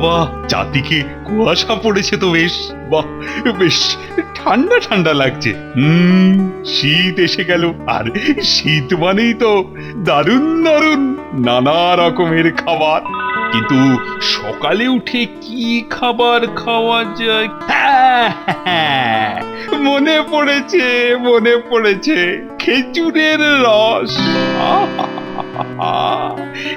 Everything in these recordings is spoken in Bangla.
বাবা, চারদিকে কুয়াশা পড়েছে তো বেশ। বাহ, বেশ ঠান্ডা ঠান্ডা লাগছে। শীত এসে গেল, আর শীত মানেই তো দারুণ দারুণ নানা রকমের খাবার। কিন্তু সকালে উঠে কি খাবার খাওয়া যায়? হ্যাঁ, মনে পড়েছে, মনে পড়েছে, খেজুরের রস।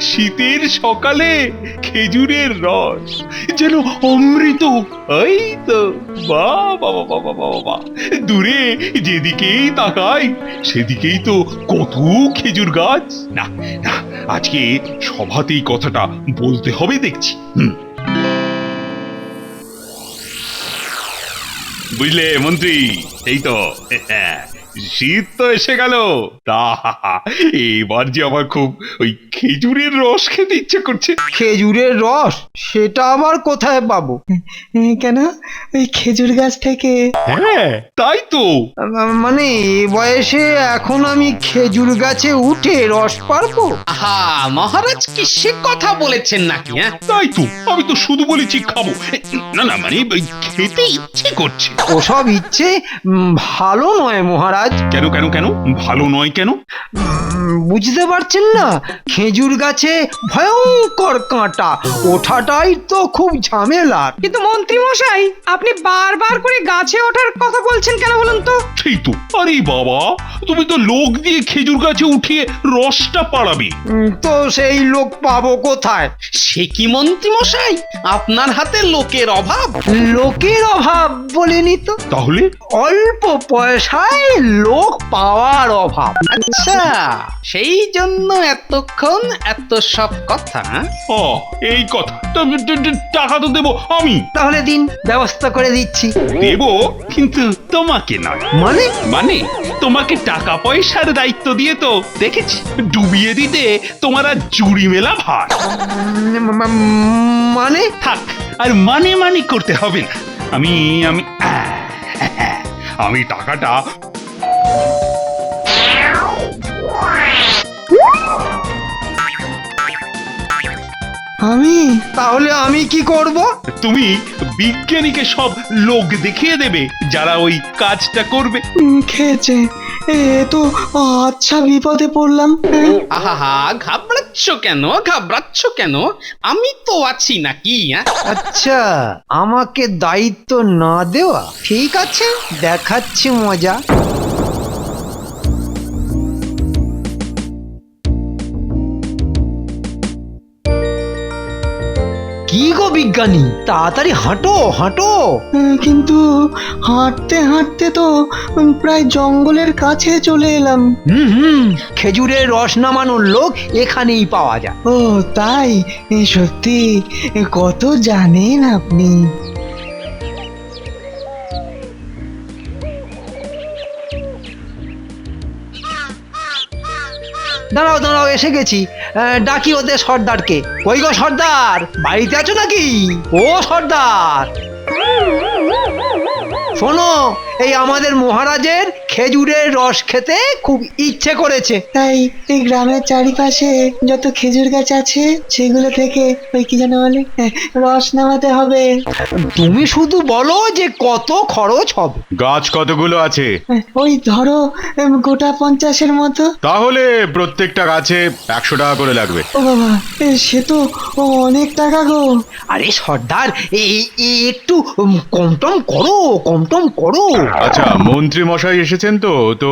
শীতের সকালে খেজুরের রস যেন অমৃত। এই তো বাবা বাবা বাবা বাবা, দূরে যেদিকেই তাকাই সেদিকেই তো কত খেজুর গাছ। না না, আজকে সভাতেই কথাটা বলতে হবে দেখছি। বুঝলে মন্ত্রী, এই তো শীত তো এসে গেল, তা এবার যে আমার খুব ওই খেজুরের রস খেতে ইচ্ছে করছে। খেজুরের রস? সেটা আবার কোথায় পাবো? কেন, ওই খেজুর গাছ থেকে? হ্যাঁ, তাই তো। মানে এ বয়সে এখন আমি খেজুর গাছে উঠে রস পারবো? আহা মহারাজ, কি সে কথা বলেছেন নাকি? হ্যাঁ, তাই তো, আমি তো শুধু বলেছি খাবো। না না, মানে খেতে ইচ্ছে করছে। ওসব ইচ্ছে ভালো নয় মহারাজ। কেন কেন কেন ভালো নয় কেন? বুঝতে পারছেন না, খেজুর গাছে ভয়ঙ্কর কাঁটা, ওঠাটাই তো খুব ঝামেলার। কিন্তু মন্ত্রী মশাই, আপনি বারবার করে গাছে ওঠার কথা বলছেন কেন বলুন তো? সেই তো। আরে বাবা, তুমি তো লোক দিয়ে খেজুর গাছে উঠিয়ে রসটা পাড়াবে। তো সেই লোক পাবো কোথায়? সে কি মন্ত্রী মশাই, আপনার হাতে লোকের অভাব? লোকের অভাব বলেনি তো, তাহলে? অল্প পয়সায় লোক পাওয়ার অভাব। আচ্ছা, সেই জন্য এতক্ষণ এত সব কথা। ও, এই কথা। টাকা তো দেবো আমি। তাহলে দিন, ব্যবস্থা করে দিচ্ছি। দেবো, কিন্তু তোমাকে নয়। মানে? মানে তোমাকে টাকা পয়সার দায়িত্ব দিয়ে তো দেখেছি ডুবিয়ে দিতে তোমার আর জুড়ি মেলা ভার। মানে? থাক, আর মানে মানে করতে হবে না। আমি আমি আমি টাকাটা আমি? তাহলে আমি কি করব? তুমি বিজ্ঞানীকে সব লোক দেখিয়ে দেবে যারা ওই কাজটা করবে। খেয়েছে, এ তো আচ্ছা বিপদে পড়লাম। আহা, ঘাবড়াচ্ছ কেন, ঘাবড়াচ্ছ কেন? আমি তো আছি নাকি? আচ্ছা, আমাকে দায়িত্ব না দেওয়া? ঠিক আছে, দেখাচ্ছি মজা। কি গো বিজ্ঞানী, তাড়াতাড়ি হাঁটো হাঁটো। কিন্তু হাঁটতে হাঁটতে তো প্রায় জঙ্গলের কাছে চলে এলাম। খেজুরের রস নামানোর লোক এখানেই পাওয়া যায়। ও তাই? সত্যি কত জানেন আপনি। দাঁড়াও দাঁড়াও, এসে গেছি। ডাকি ওদের সর্দারকে। কই গো সর্দার, বাড়িতে আছো নাকি? ও সর্দার, শোনো, এই আমাদের মহারাজের খেজুরের রস খেতে খুব ইচ্ছে করেছে। তাই এই গ্রামের চারিপাশে যত খেজুর গাছ আছে সেগুলো থেকে ওই কি যেন বলে, রস নামাতে হবে। তুমি শুধু বলো যে কত খরচ হবে। গাছ কতগুলো আছে? ওই ধরো গোটা 50-এর মতো। তাহলে প্রত্যেকটা গাছে 100 টাকা করে লাগবে। ও বাবা, সে তো অনেক টাকা গো। আরে সর্দার, একটু কম টম করো, কম টম করো। আচ্ছা, মন্ত্রী মশাই এসেছেন তো তো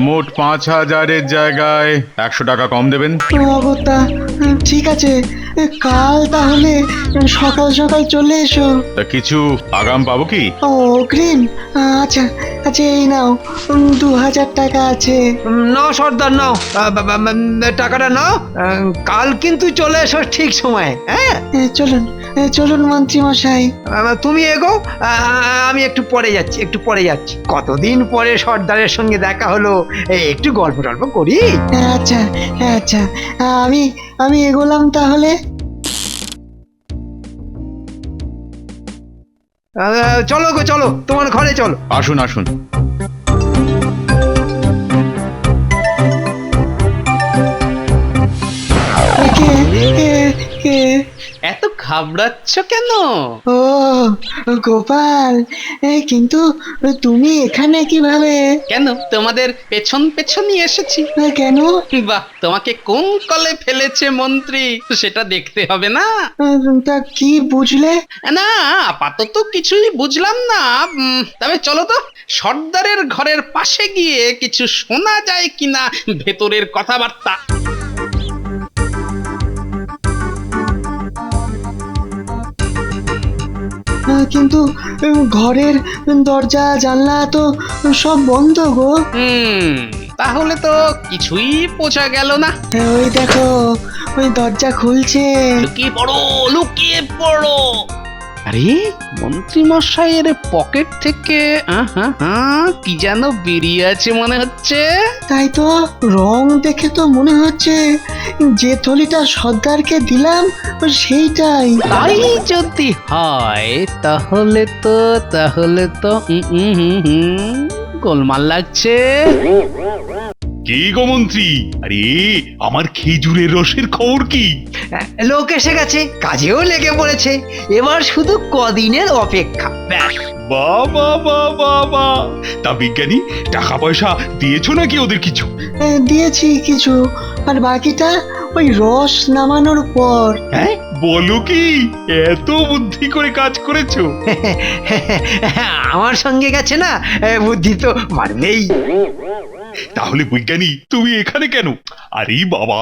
মোট 5000-এর জায়গায় 100 টাকা কম দেবেন। অগত্যা, ঠিক আছে, কাল তাহলে সকাল সকাল চলে এসো। তা কিছু আগাম পাবো কি? অগ্রিম? আচ্ছা আচ্ছা, এই নাও, 2000 টাকা আছে। নাও সর্দার, নাও, টাকাটা নাও। কাল কিন্তু চলে এসো ঠিক সময়। হ্যাঁ, চলুন চলুন মন্ত্রী মশাই। তুমি এগো, আমি একটু পরে যাচ্ছি, একটু পরে যাচ্ছি। কতদিন পরে সর্দারের সঙ্গে দেখা হলো, একটু গল্প টল্প করি। আচ্ছা আচ্ছা, আমি আমি এগোলাম তাহলে। চলো গো, চলো, তোমার ঘরে চলো। আসুন আসুন। কে কে কে? এত ঘাবড়াচ্ছ কেন? ও গোপাল, কিন্তু তুমি এখানে কিভাবে? কেন, তোমাদের পেছন পেছনই এসেছি। কেন? বাহ, তোমাকে কোন কলে ফেলেছে মন্ত্রী সেটা দেখতে হবে না? তা কি বুঝলে? না, আপাতত কিছুই বুঝলাম না। তবে চলো তো, সর্দারের ঘরের পাশে গিয়ে কিছু শোনা যায় কিনা ভেতরের কথাবার্তা। কিন্তু ঘরের দরজা জানলা তো সব বন্ধ গো। তাহলে তো কিছুই বোঝা গেল না। ওই দেখো, ওই দরজা খুলছে। লুকিয়ে পড়ো, লুকিয়ে পড়ো। আরে, মন্ত্রী মশাইয়ের পকেট থেকে কি যেন বেরিয়ে আছে মনে হচ্ছে। তাই তো, রং দেখে তো মনে হচ্ছে যে থলিটা সর্দারকে দিলাম সেইটাই। তাই যদি হয় তাহলে তো গোলমাল লাগছে। কে গো মন্ত্রী? আরে, আমার খেজুরের রসের খবর কি? লোক এসে গেছে, কাজেও লেগে পড়েছে, এবার শুধু কদিনের অপেক্ষা, ব্যাস। বাবা বাবা বা, তা বিজ্ঞানী, টাকা পয়সা দিয়েছো নাকি ওদের কিছু? দিয়েছি কিছু, আর বাকিটা ওই রস নামানোর পর। হ্যাঁ, বলো কি? এত বুদ্ধি করে কাজ করেছো? আমার সঙ্গে গেছে না, বুদ্ধি তো মারবেই। তাহলে বিজ্ঞানী, তুমি এখানে কেন? আরে বাবা,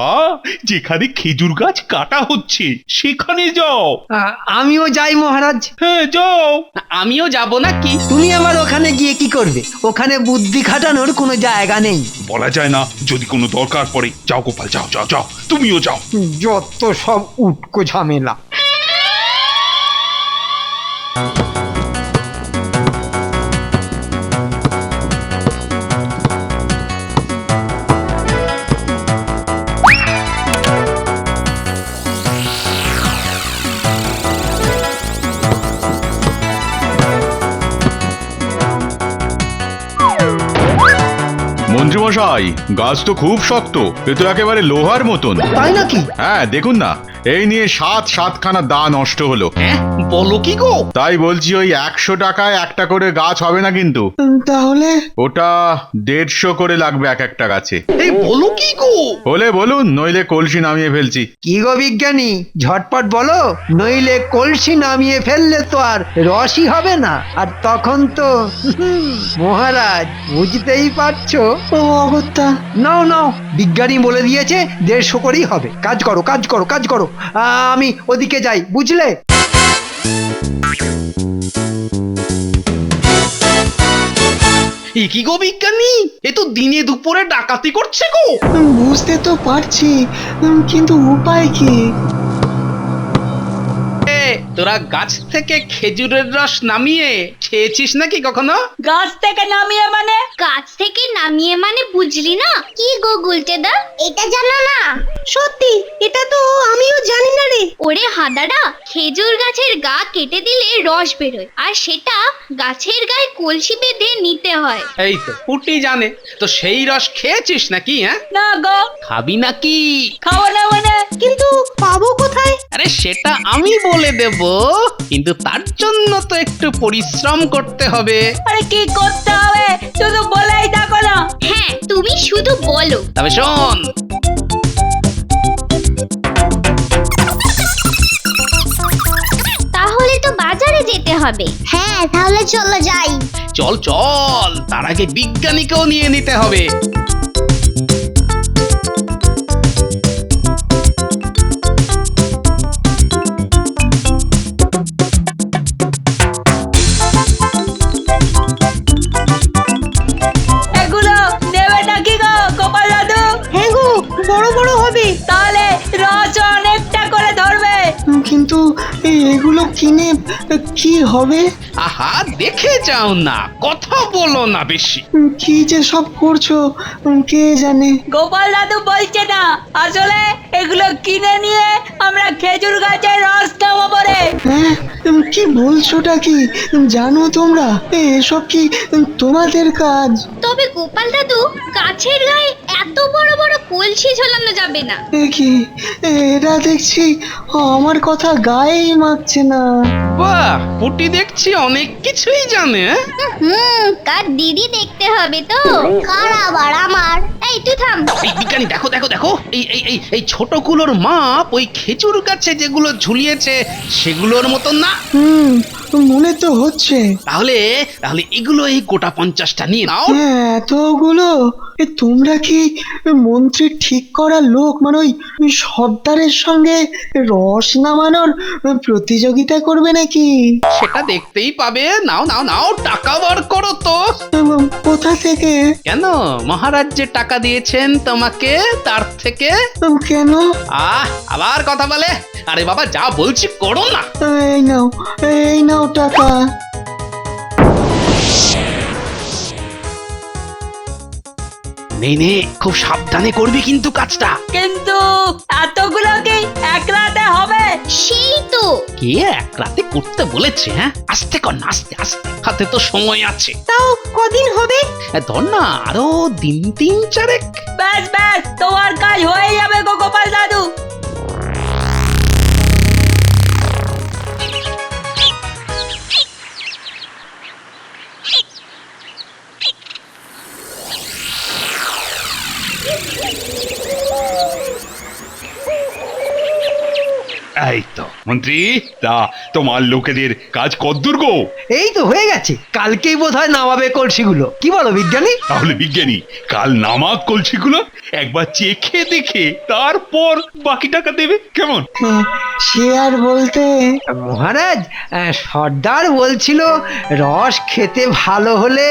যেখানে খেজুর গাছ কাটা হচ্ছে সেখানে যাও। আমিও যাই মহারাজ। হ্যাঁ, যাও। আমিও যাব নাকি? তুমি আবার ওখানে গিয়ে কি করবে? ওখানে বুদ্ধি খাটানোর কোনো জায়গা নেই। বলা যায় না, যদি কোনো দরকার পড়ে। যাও গোপাল, যাও যাও যাও, তুমিও যাও। যত সব উটকো ঝামেলা। মন্ত্রীমশাই, গাছ তো খুব শক্ত, এ তো একেবারে লোহার মতন। তাই নাকি? হ্যাঁ, দেখুন না, এই নিয়ে সাতখানা দা নষ্ট হলো। বলো কি গো? তাই বলছি, ওই 100 টাকায় একটা করে গাছ হবে না কিন্তু। তাহলে ওটা 150 করে লাগবে এক একটা গাছে। এই বলো কি গো? হলে বলুন, নইলে কলসি নামিয়ে ফেলছি। কি গো বিজ্ঞানী, ঝটপট বলো, নইলে কলসি নামিয়ে ফেললে তো আর রসই হবে না। আর তখন তো মহারাজ, বুঝতেই পারছো। ও অগত্যা, নাও নাও, বিজ্ঞানী বলে দিয়েছে 150 করেই হবে। কাজ করো, কাজ করো, কাজ করো। আমি ওদিকে যাই, বুঝলে? এ কি গো বিজ্ঞানী, এ তো দিনে দুপুরে ডাকাতি করছে গো। বুঝতে তো পারছি, কিন্তু উপায় কি? তোরা গাছ থেকে খেজুরের রস নামিয়ে খেয়েছিস নাকি কখনো? গাছ থেকে নামিয়ে মানে? গাছ থেকে নামিয়ে মানে বুঝলি না? কি গো গুলটেদা, এটা জানো না? সত্যি, এটা তো আমিও জানি না রে। ওরে হাদারা, খেজুর গাছের গা কেটে দিলে রস বেরোয়, আর সেটা গাছের গায়ে কলসি বেঁধে নিতে হয়। এই তো পুটি জানে, তো সেই রস খেয়েছিস নাকি? না গো, খাবি নাকি? খাওয়া না মানে? কিন্তু পাবো কোথায়? আরে সেটা আমি বলে দেব, কিন্তু তার জন্য তো একটু পরিশ্রম করতে হবে। আরে কি করতে হবে? শুধু বলেই দেখো না। হ্যাঁ, তুমি শুধু বলো। তবে শোন, তাহলে তো বাজারে যেতে হবে। হ্যাঁ, তাহলে চলো যাই। চল চল, তার আগে বিজ্ঞানীকেও নিয়ে নিতে হবে। এগুলো নেবে নাকি গো গোপাল দাদু? হ্যাঁ গো, বড় বড় হবে, তাহলে রস অনেকটা করে ধরবে। কিন্তু এগুলো কিনে কি হবে? আহা, দেখে যাও না, কথা বলো না বেশি। কি যে সব করছো কে জানে। গোপাল দাদু বলছে না, আসলে এগুলো কিনে নিয়ে আমরা খেজুর গাছের রস নামাবো রে। হ্যাঁ, কি বলছোটা কি? জানো তোমরা এসব কি তোমাদের কাজ? তবে গোপাল দাদু, গাছের গায়ে এত বড় বড় কোল কলসি ঝোলানো যাবে না। এ কি, এরা দেখছি আমার কথা গায়েই মাখছে না। বাহ, পুটি দেখছি অনেক কিছুই জানে। কার দিদি দেখতে হবে তো। কার আবার আমার? এই তুই থাম। এই বিজ্ঞানী, দেখো দেখো দেখো, এই এই এই এই ছোটগুলোর মাপ ওই খেজুর গাছে যেগুলো ঝুলিয়েছে সেগুলোর মতন না। মনে তো হচ্ছে। তাহলে তাহলে এগুলো এই গোটা 50টা নিয়ে নাও। হ্যাঁ, এতগুলো। তোমরা কি মন্ত্রী ঠিক করা লোক, মানে ওই সর্দারের সঙ্গে রস নামানোর প্রতিযোগিতা করবে নাকি? সেটা দেখতেই পাবে। নাও নাও নাও, টাকা বার করো তো। কোথা থেকে? কেন, মহারাজ যে টাকা দিয়েছেন তোমাকে তার থেকে। কেন? আবার কথা বলে। আরে বাবা, যা বলছি করো না। এই নাও টাকা। নে নে, খুব সাবধানে করবি কিন্তু কাজটা। কিন্তু এতগুলো কি এক রাতে হবে? সেই তো। কে এক রাতে করতে বলেছে? হ্যাঁ, আস্তে কর না, আস্তে আস্তে, হাতে তো সময় আছে। তাও কদিন হবে? ধর না, আরো দিন 3-4। ব্যাস ব্যাস, তোমার কাজ হয়ে যাবে গো গোপাল দাদু। এই তো মন্ত্রী, তা তোমার লোকেদের কাজ কদ্দূর গো? এই তো হয়ে গেছে, কালকেই বোধহয় নামাবে কলসিগুলো। কি বলো বিজ্ঞানী? তাহলে বিজ্ঞানী, কাল নামাক কলসিগুলো একবার চেখে দেখে তারপর বাকি টাকা দেবে, কেমন? সে আর বলতে। মহারাজ, সর্দার বলছিল রস খেতে ভালো হলে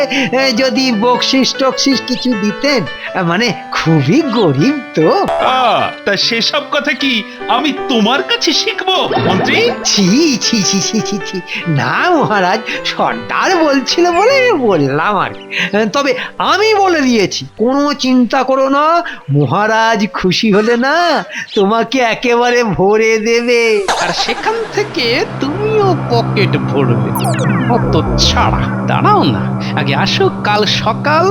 যদি বকশিস টকশিস কিছু দিতেন। মানে খুবই গরিব তো। তা সেসব কথা কি আমি তোমার কাছে শিখবো মন্ত্রী? ছি ছি ছি ছি ছি ছি, না মহারাজ, সর্দার বলছিল বলে বললাম আর কি। তবে আমি বলে দিয়েছি, কোনো চিন্তা করো না, মহারাজ খুশি হলে না তোমাকে একেবারে ভরে দেবে। আর সেখান থেকে তুমিও পকেট ভরবে। অত ছাড়া দাঁড়াও না, আগে আসো কাল সকাল।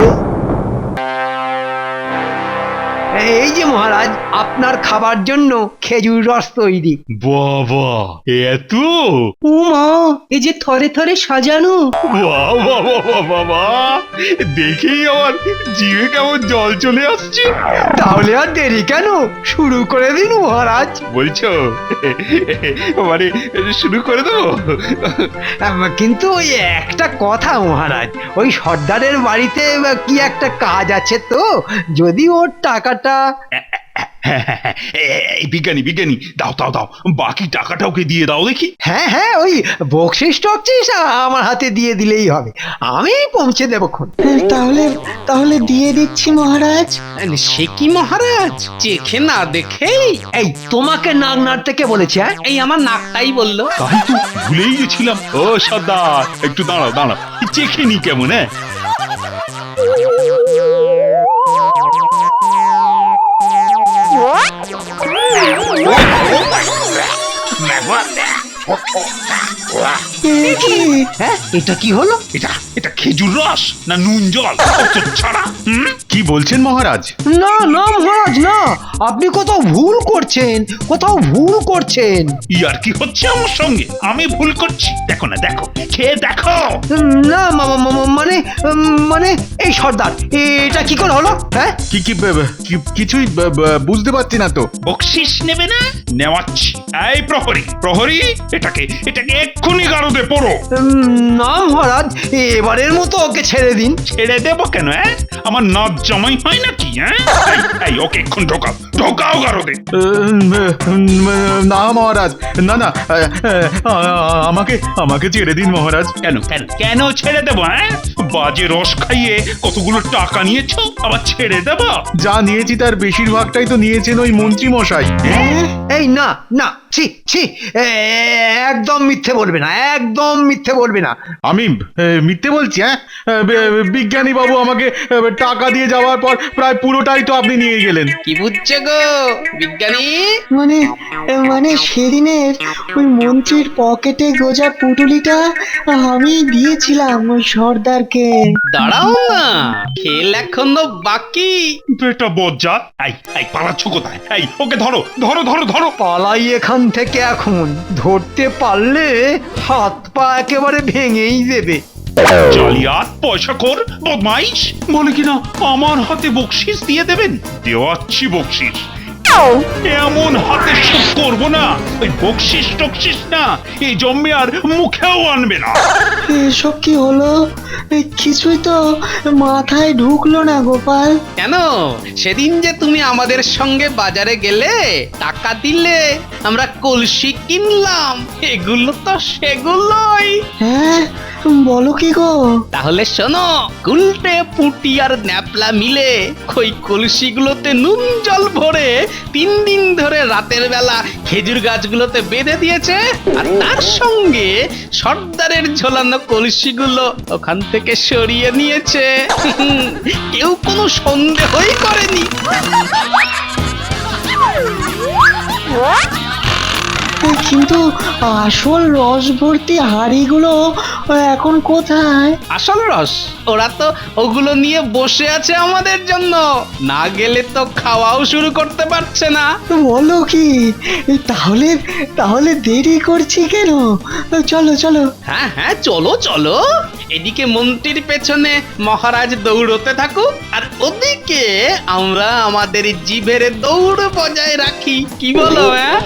এই যে মহারাজ, আপনার খাবার জন্য খেজুর রস তৈরি। বাবা, এত! উমা, এই যে থরে থরে সাজানো। বাবা, দেখেই আমার জিভে কেমন জল চলে আসছে। তাহলে আর দেরি কেন, শুরু করে দিন মহারাজ। বলছো মানে শুরু করে দেবো? কিন্তু ওই একটা কথা মহারাজ, ওই সর্দারের বাড়িতে কি একটা কাজ আছে তো, যদি ওর টাকাটা। এই বিজ্ঞানী, দাও দাও দাও, বাকি টাকাটা ওকে দিয়ে দাও দেখি। হ্যাঁ হ্যাঁ, ওই বকশিস টকশিস আমার হাতে দিয়ে দিলেই হবে, আমি পৌঁছে দেবক্ষণ। তাহলে দিয়ে দিচ্ছি মহারাজ। সে কি মহারাজ, চেখে না দেখেই? এই তোমাকে নাক নাড়তে কে বলেছে? হ্যাঁ, এই আমার নাকটাই বললো। তাই তো ভুলেই গেছিলাম। ও সর্দার, একটু দাঁড়াও দাঁড়াও, চেখে নি কেমন। হ্যাঁ, হ্যাঁ, এটা কি হলো? এটা খেজুর রস না নুন জল? ছাড়া। কি বলছেন মহারাজ? না না মহারাজ, না, আপনি কোথাও ভুল করছেন। ইয়ার কি হচ্ছে আমার সঙ্গে? আমি ভুল করছি? দেখো না, দেখো, খেয়ে দেখো। না মানে এই সর্দার, এটা কি করে হলো? হ্যাঁ, কিছুই বুঝতে পারছি না তো। বকশিস নেবে না? নেওয়াচ্ছি। এই প্রহরী, এটাকে এক্ষুনি গারদে পড়ো। না মহারাজ, এবারের মতো ওকে ছেড়ে দিন। ছেড়ে দেবো কেন? আমার নাচ জামাই হয় নাকি? এই ওকে এক্ষুন ঢোকাও গারদে। না মহারাজ, না, আমাকে ছেড়ে দিন মহারাজ। কেন ছেড়ে দেবো? বাজে রস খাইয়ে কতগুলো টাকা নিয়েছো, আবার ছেড়ে দেবো? যা নিয়েছি তার বেশিরভাগটাই তো নিয়েছেন ওই মন্ত্রী মশাই। এই না, ছি ছি একদম মিথ্যে বলবে না, একদম মিথ্যে বলবে না। আমি মিথ্যে বলছি? হ্যাঁ, বিজ্ঞানী বাবু আমাকে টাকা দিয়ে যাওয়ার পর প্রায় পুরোটাই তো আপনি নিয়ে গেলেন। কি বুঝছে গো বিজ্ঞানী? মানে মানে সেদিনের ওই মন্ত্রীর পকেটে গোজা পুটুলিটা আমি দিয়েছিলাম ওই সর্দারকে। দাঁড়াও না, খেল এখনো বাকি। বেটা বজ্জা, এই পালাচ্ছ কোথায়? এই ওকে ধরো ধরো ধরো ধরো। পালাই এখান থেকে এখন, ধরতে পারলে হাত পা একেবারে ভেঙেই দেবে। জালিয়াত, পয়সা কর, বদমাইশ, বলে কিনা আমার হাতে বকশিস দিয়ে দেবেন। দেওয়াচ্ছি বকশিস, এমন হাতে শোধ করবো না, ওই বকশিস টকশিস না এই জন্মে আর মুখেও আনবে না। এসব কি হলো? কিছুই তো মাথায় ঢুকলো না গোপাল। কেন, সেদিন যে তুমি আমাদের সঙ্গে বাজারে গেলে, টাকা দিলে, আমরা কলসি কিনলাম, এগুলো তো সেগুলোই। হ্যাঁ, বলো কি গো? তাহলে শোনো, গুলটে পুটি আর ন্যাপলা মিলে ওই কলসিগুলোতে নুন জল ভরে 3 দিন ধরে রাতের বেলা খেজুর গাছগুলোতে বেঁধে দিয়েছে, আর তার সঙ্গে সর্দারের ঝোলানো কলসিগুলো ওখান থেকে সরিয়ে নিয়েছে। কেউ কোনো সন্দেহই করেনি। কিন্তু আসল রস ভর্তি হাড়িগুলো এখন কোথায়? আসল রস ওরা তো ওগুলো নিয়ে বসে আছে আমাদের জন্য, না গেলে তো খাওয়াও শুরু করতে পারছে না। বলো কি? তাহলে তাহলে দেরি করছি কেন? চলো চলো। হ্যাঁ হ্যাঁ, চলো চলো। এদিকে মন্ত্রীর পেছনে মহারাজ দৌড়তে থাকুক, আর ওদিকে আমরা আমাদের জিভের দৌড় বজায় রাখি। কি বলো? হ্যাঁ